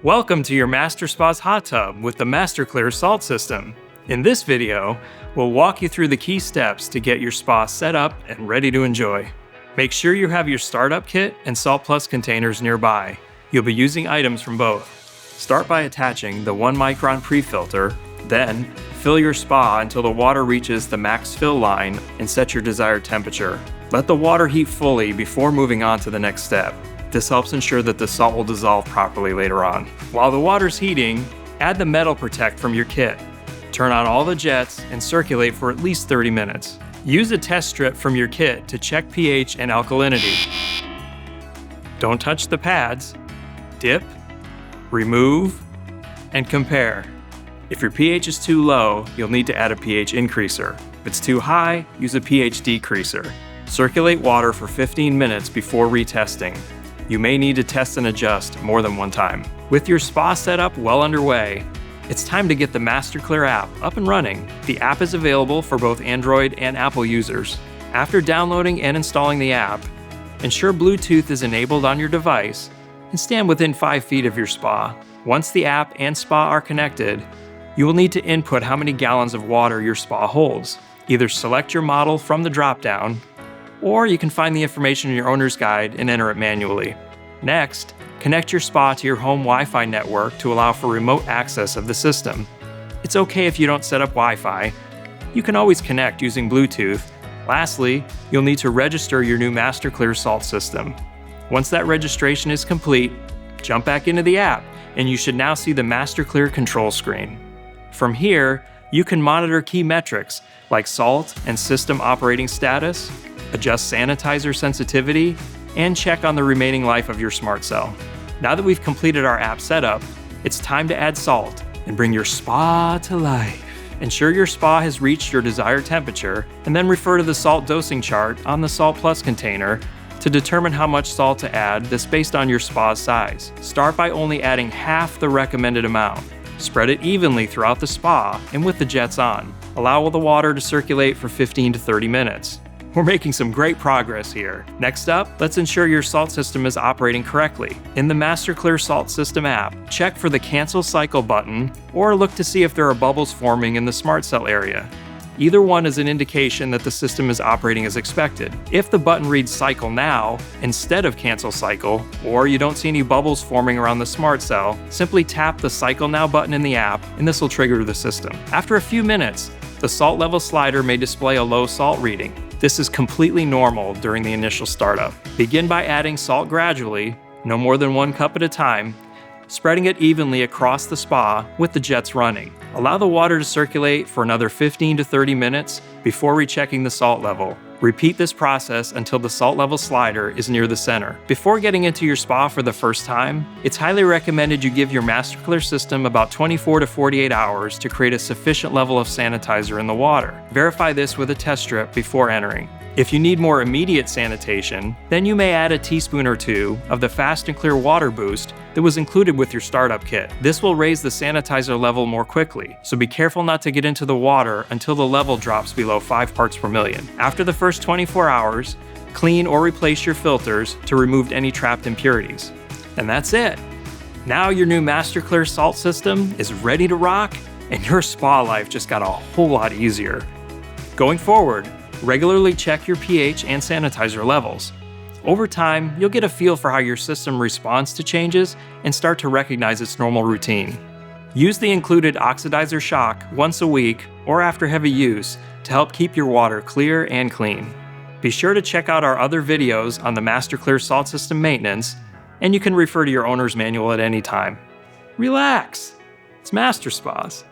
Welcome to your Master Spa's hot tub with the MasterClear salt system. In this video, we'll walk you through the key steps to get your spa set up and ready to enjoy. Make sure you have your startup kit and Salt Plus containers nearby. You'll be using items from both. Start by attaching the 1 micron pre-filter, then fill your spa until the water reaches the max fill line and set your desired temperature. Let the water heat fully before moving on to the next step. This helps ensure that the salt will dissolve properly later on. While the water's heating, add the Metal Protect from your kit. Turn on all the jets and circulate for at least 30 minutes. Use a test strip from your kit to check pH and alkalinity. Don't touch the pads. Dip, remove, and compare. If your pH is too low, you'll need to add a pH increaser. If it's too high, use a pH decreaser. Circulate water for 15 minutes before retesting. You may need to test and adjust more than one time. With your spa setup well underway, it's time to get the MasterClear app up and running. The app is available for both Android and Apple users. After downloading and installing the app, ensure Bluetooth is enabled on your device and stand within 5 feet of your spa. Once the app and spa are connected, you will need to input how many gallons of water your spa holds. Either select your model from the drop-down, or you can find the information in your owner's guide and enter it manually. Next, connect your spa to your home Wi-Fi network to allow for remote access of the system. It's okay if you don't set up Wi-Fi. You can always connect using Bluetooth. Lastly, you'll need to register your new MasterClear salt system. Once that registration is complete, jump back into the app, and you should now see the MasterClear control screen. From here, you can monitor key metrics like salt and system operating status, adjust sanitizer sensitivity, and check on the remaining life of your smart cell. Now that we've completed our app setup, it's time to add salt and bring your spa to life. Ensure your spa has reached your desired temperature, and then refer to the salt dosing chart on the Salt Plus container to determine how much salt to add that's based on your spa's size. Start by only adding half the recommended amount. Spread it evenly throughout the spa and with the jets on. Allow the water to circulate for 15 to 30 minutes. We're making some great progress here. Next up, let's ensure your salt system is operating correctly. In the MasterClear Salt System app, check for the Cancel Cycle button or look to see if there are bubbles forming in the Smart Cell area. Either one is an indication that the system is operating as expected. If the button reads Cycle Now instead of Cancel Cycle, or you don't see any bubbles forming around the Smart Cell, simply tap the Cycle Now button in the app and this will trigger the system. After a few minutes, the salt level slider may display a low salt reading. This is completely normal during the initial startup. Begin by adding salt gradually, no more than 1 cup at a time, spreading it evenly across the spa with the jets running. Allow the water to circulate for another 15 to 30 minutes before rechecking the salt level. Repeat this process until the salt level slider is near the center. Before getting into your spa for the first time, it's highly recommended you give your MasterClear system about 24 to 48 hours to create a sufficient level of sanitizer in the water. Verify this with a test strip before entering. If you need more immediate sanitation, then you may add a teaspoon or 2 of the Fast and Clear Water Boost that was included with your startup kit. This will raise the sanitizer level more quickly, so be careful not to get into the water until the level drops below 5 parts per million. After the first 24 hours, clean or replace your filters to remove any trapped impurities. And that's it. Now your new MasterClear salt system is ready to rock, and your spa life just got a whole lot easier. Going forward, regularly check your pH and sanitizer levels. Over time, you'll get a feel for how your system responds to changes and start to recognize its normal routine. Use the included oxidizer shock once a week or after heavy use to help keep your water clear and clean. Be sure to check out our other videos on the MasterClear salt system maintenance, and you can refer to your owner's manual at any time. Relax, it's Master Spas.